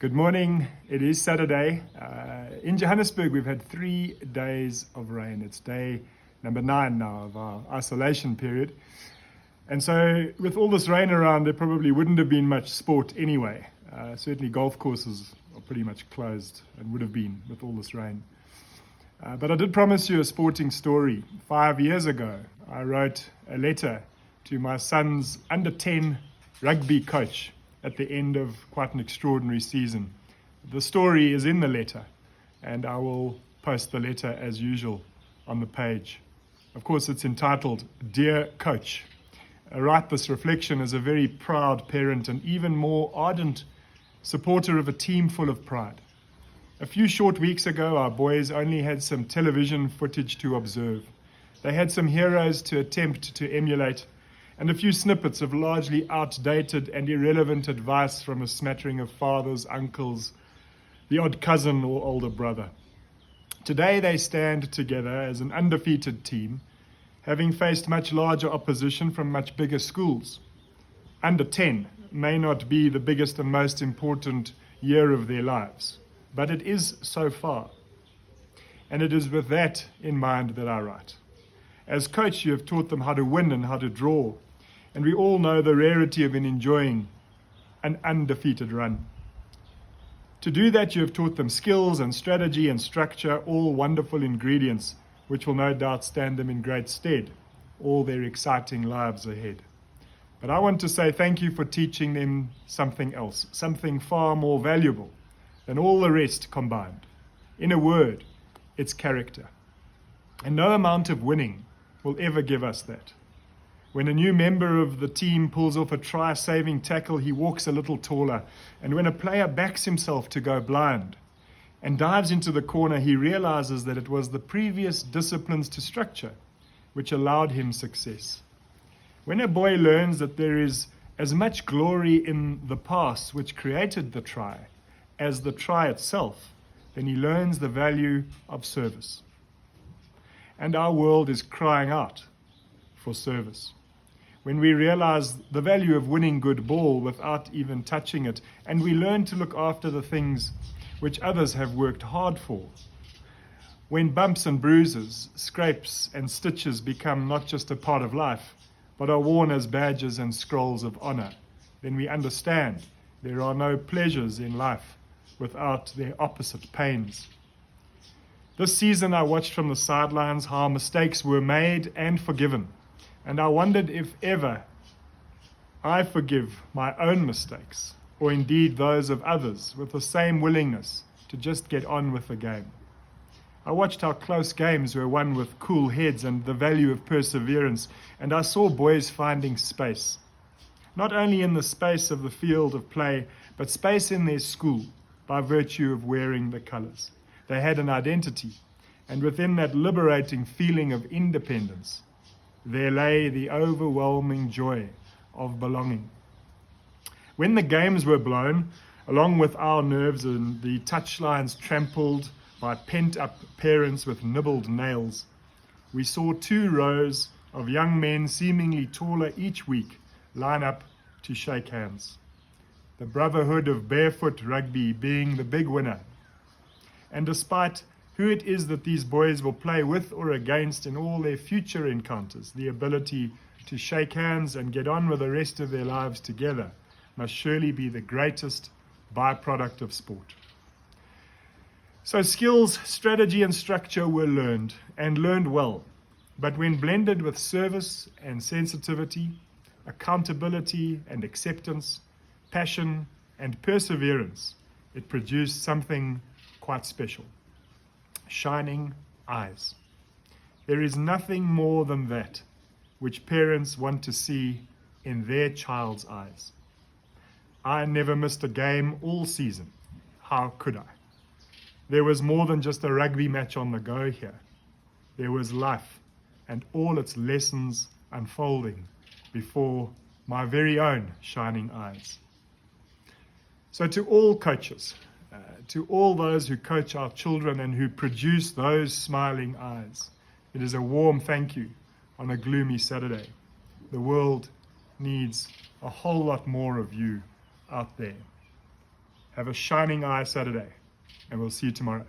Good morning. It is Saturday. In Johannesburg, we've had 3 days of rain. It's day number 9 now of our isolation period. And so with all this rain around, there probably wouldn't have been much sport anyway. Certainly golf courses are pretty much closed and would have been with all this rain. But I did promise you a sporting story. 5 years ago, I wrote a letter to my son's under-10 rugby coach at the end of quite an extraordinary season. The story is in the letter, and I will post the letter as usual on the page. Of course, it's entitled, Dear Coach. I write this reflection as a very proud parent and even more ardent supporter of a team full of pride. A few short weeks ago, our boys only had some television footage to observe. They had some heroes to attempt to emulate, and a few snippets of largely outdated and irrelevant advice from a smattering of fathers, uncles, the odd cousin or older brother. Today they stand together as an undefeated team, having faced much larger opposition from much bigger schools. Under 10 may not be the biggest and most important year of their lives, but it is so far. And it is with that in mind that I write. As coach, you have taught them how to win and how to draw, and we all know the rarity of enjoying an undefeated run. To do that, you have taught them skills and strategy and structure, all wonderful ingredients which will no doubt stand them in great stead all their exciting lives ahead. But I want to say thank you for teaching them something else, something far more valuable than all the rest combined. In a word, it's character. And no amount of winning will ever give us that. When a new member of the team pulls off a try-saving tackle, he walks a little taller. And when a player backs himself to go blind and dives into the corner, he realizes that it was the previous disciplines to structure which allowed him success. When a boy learns that there is as much glory in the pass which created the try as the try itself, then he learns the value of service. And our world is crying out for service. When we realize the value of winning good ball without even touching it, and we learn to look after the things which others have worked hard for. When bumps and bruises, scrapes and stitches become not just a part of life, but are worn as badges and scrolls of honor, then we understand there are no pleasures in life without their opposite pains. This season I watched from the sidelines how mistakes were made and forgiven. And I wondered if ever I forgive my own mistakes, or indeed those of others, with the same willingness to just get on with the game. I watched how close games were won with cool heads and the value of perseverance, and I saw boys finding space. Not only in the space of the field of play, but space in their school by virtue of wearing the colors. They had an identity, and within that liberating feeling of independence, there lay the overwhelming joy of belonging. When the games were blown, along with our nerves and the touchlines trampled by pent-up parents with nibbled nails, we saw 2 rows of young men seemingly taller each week line up to shake hands. The brotherhood of barefoot rugby being the big winner. And despite who it is that these boys will play with or against in all their future encounters, the ability to shake hands and get on with the rest of their lives together must surely be the greatest byproduct of sport. So skills, strategy and structure were learned, and learned well. But when blended with service and sensitivity, accountability and acceptance, passion and perseverance, it produced something quite special. Shining eyes. There is nothing more than that which parents want to see in their child's eyes. I never missed a game all season. How could I? There was more than just a rugby match on the go here. There was life and all its lessons unfolding before my very own shining eyes. So to all coaches, to all those who coach our children and who produce those smiling eyes, it is a warm thank you on a gloomy Saturday. The world needs a whole lot more of you out there. Have a shining eye Saturday, and we'll see you tomorrow.